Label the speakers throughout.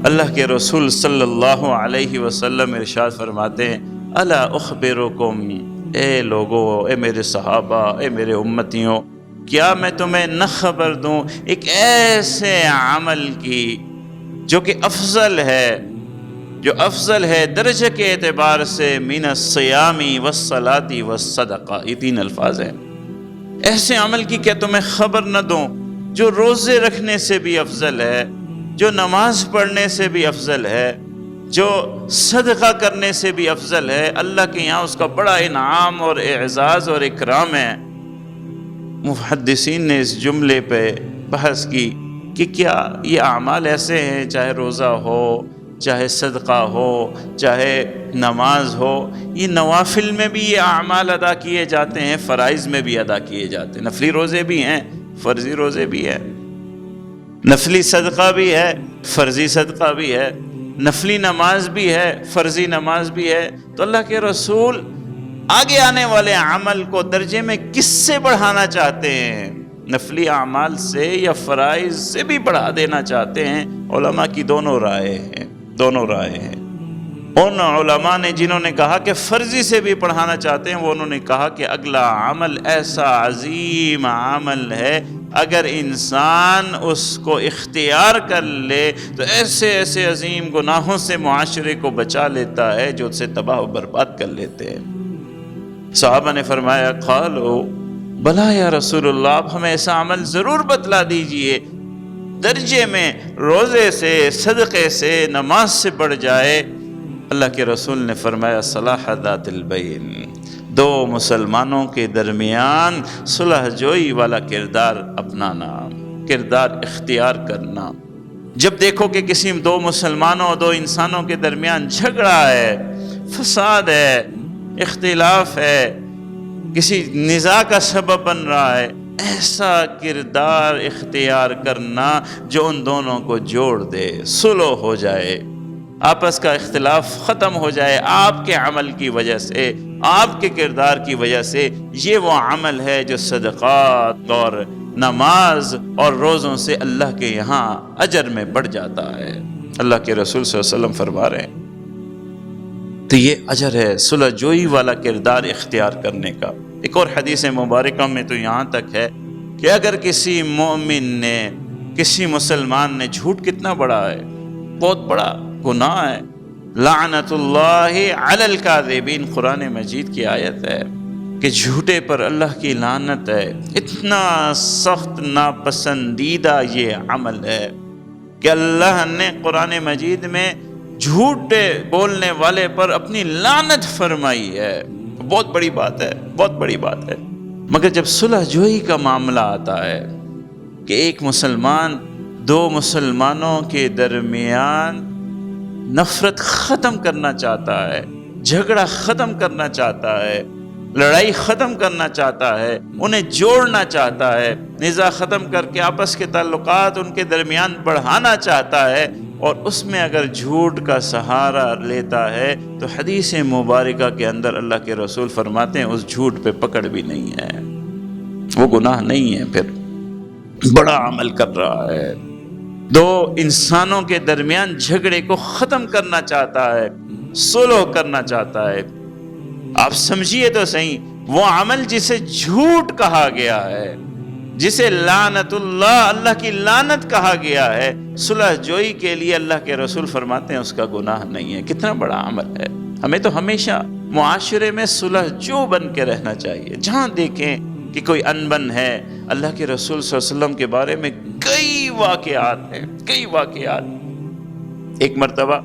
Speaker 1: اللہ کے رسول صلی اللہ علیہ وسلم ارشاد فرماتے ہیں، الا اخبرکم، اے لوگو، اے میرے صحابہ، اے میرے امتیوں، کیا میں تمہیں نہ خبر دوں ایک ایسے عمل کی جو کہ افضل ہے درجے کے اعتبار سے من الصیام والصلاۃ والصدقہ، یہ 3 الفاظ ہیں۔ ایسے عمل کی کیا تمہیں خبر نہ دوں جو روزے رکھنے سے بھی افضل ہے، جو نماز پڑھنے سے بھی افضل ہے، جو صدقہ کرنے سے بھی افضل ہے، اللہ کے یہاں اس کا بڑا انعام اور اعزاز اور اکرام ہے۔ محدثین نے اس جملے پہ بحث کی کہ کیا یہ اعمال ایسے ہیں، چاہے روزہ ہو، چاہے صدقہ ہو، چاہے نماز ہو، یہ نوافل میں بھی یہ اعمال ادا کیے جاتے ہیں، فرائض میں بھی ادا کیے جاتے ہیں، نفلی روزے بھی ہیں، فرضی روزے بھی ہیں، نفلی صدقہ بھی ہے، فرضی صدقہ بھی ہے، نفلی نماز بھی ہے، فرضی نماز بھی ہے۔ تو اللہ کے رسول آگے آنے والے عمل کو درجے میں کس سے بڑھانا چاہتے ہیں؟ نفلی اعمال سے یا فرائض سے بھی بڑھا دینا چاہتے ہیں؟ علماء کی دونوں رائے ہیں۔ ان علماء نے جنہوں نے کہا کہ فرضی سے بھی پڑھانا چاہتے ہیں، وہ انہوں نے کہا کہ اگلا عمل ایسا عظیم عمل ہے، اگر انسان اس کو اختیار کر لے تو ایسے ایسے عظیم گناہوں سے معاشرے کو بچا لیتا ہے جو اسے تباہ و برباد کر لیتے ہیں۔ صحابہ نے فرمایا، قالوا بلا یا رسول اللہ، آپ ہمیں ایسا عمل ضرور بتلا دیجئے درجے میں روزے سے، صدقے سے، نماز سے بڑھ جائے۔ اللہ کے رسول نے فرمایا، صلاح ذات البین، 2 مسلمانوں کے درمیان صلح جوئی والا کردار اپنانا، کردار اختیار کرنا۔ جب دیکھو کہ کسی 2 مسلمانوں، 2 انسانوں کے درمیان جھگڑا ہے، فساد ہے، اختلاف ہے، کسی نزاع کا سبب بن رہا ہے، ایسا کردار اختیار کرنا جو ان دونوں کو جوڑ دے، صلح ہو جائے، آپس کا اختلاف ختم ہو جائے آپ کے عمل کی وجہ سے، آپ کے کردار کی وجہ سے۔ یہ وہ عمل ہے جو صدقات اور نماز اور روزوں سے اللہ کے یہاں اجر میں بڑھ جاتا ہے۔ اللہ کے رسول صلی اللہ علیہ وسلم فرما رہے ہیں، تو یہ اجر ہے صلح جوئی والا کردار اختیار کرنے کا۔ ایک اور حدیث مبارکہ میں تو یہاں تک ہے کہ اگر کسی مومن نے، کسی مسلمان نے، جھوٹ کتنا بڑا ہے، بہت بڑا گناہ ہے، لعنت اللہ علی الکاذبین، قرآن مجید کی آیت ہے کہ جھوٹے پر اللہ کی لعنت ہے۔ اتنا سخت ناپسندیدہ یہ عمل ہے کہ اللہ نے قرآن مجید میں جھوٹے بولنے والے پر اپنی لعنت فرمائی ہے۔ بہت بڑی بات ہے، بہت بڑی بات ہے۔ مگر جب صلح جوئی کا معاملہ آتا ہے کہ ایک مسلمان 2 مسلمانوں کے درمیان نفرت ختم کرنا چاہتا ہے، جھگڑا ختم کرنا چاہتا ہے، لڑائی ختم کرنا چاہتا ہے، انہیں جوڑنا چاہتا ہے، نزاع ختم کر کے آپس کے تعلقات ان کے درمیان بڑھانا چاہتا ہے، اور اس میں اگر جھوٹ کا سہارا لیتا ہے تو حدیث مبارکہ کے اندر اللہ کے رسول فرماتے ہیں اس جھوٹ پہ پکڑ بھی نہیں ہے، وہ گناہ نہیں ہے، پھر بڑا عمل کر رہا ہے۔ 2 انسانوں کے درمیان جھگڑے کو ختم کرنا چاہتا ہے، صلح کرنا چاہتا ہے۔ آپ سمجھیے تو صحیح، وہ عمل جسے جھوٹ کہا گیا ہے، جسے لعنت اللہ کی لعنت کہا گیا ہے، صلح جوئی کے لیے اللہ کے رسول فرماتے ہیں اس کا گناہ نہیں ہے۔ کتنا بڑا عمل ہے۔ ہمیں تو ہمیشہ معاشرے میں صلح جو بن کے رہنا چاہیے۔ جہاں دیکھیں کہ کوئی انبن ہے، اللہ کے رسول صلی اللہ علیہ وسلم کے بارے میں کئی واقعات ہیں، کئی واقعات۔ ایک مرتبہ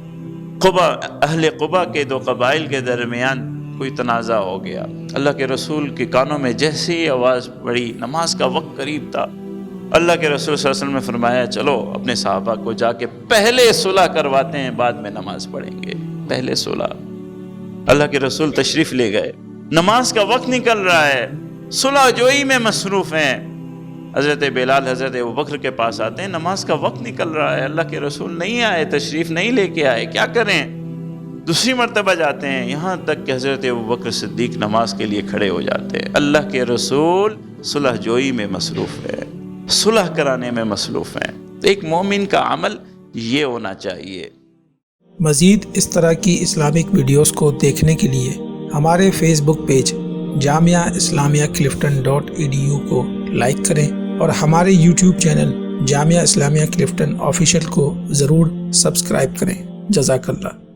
Speaker 1: اہل قبا کے 2 قبائل کے درمیان کوئی تنازع ہو گیا۔ اللہ کے رسول کے کانوں میں جیسے ہی آواز پڑی، نماز کا وقت قریب تھا، اللہ کے رسول صلی اللہ علیہ وسلم نے فرمایا، چلو اپنے صحابہ کو جا کے پہلے صلح کرواتے ہیں، بعد میں نماز پڑھیں گے، پہلے صلح۔ اللہ کے رسول تشریف لے گئے، نماز کا وقت نکل رہا ہے، صلح جوئی میں مصروف ہیں۔ حضرت بلال حضرت ابوبکر کے پاس آتے ہیں، نماز کا وقت نکل رہا ہے، اللہ کے رسول نہیں آئے، تشریف نہیں لے کے آئے، کیا کریں؟ دوسری مرتبہ جاتے ہیں، یہاں تک کہ حضرت ابوبکر صدیق نماز کے لیے کھڑے ہو جاتے ہیں۔ اللہ کے رسول صلح جوئی میں مصروف ہے، صلح کرانے میں مصروف ہیں۔ تو ایک مومن کا عمل یہ ہونا چاہیے۔
Speaker 2: مزید اس طرح کی اسلامک ویڈیوز کو دیکھنے کے لیے ہمارے فیس بک پیج جامعہ اسلامیہ clifton.edu کو لائک کریں اور ہمارے YouTube channel Jamia Islamia Clifton official کو ضرور سبسکرائب کریں۔ جزاک اللہ۔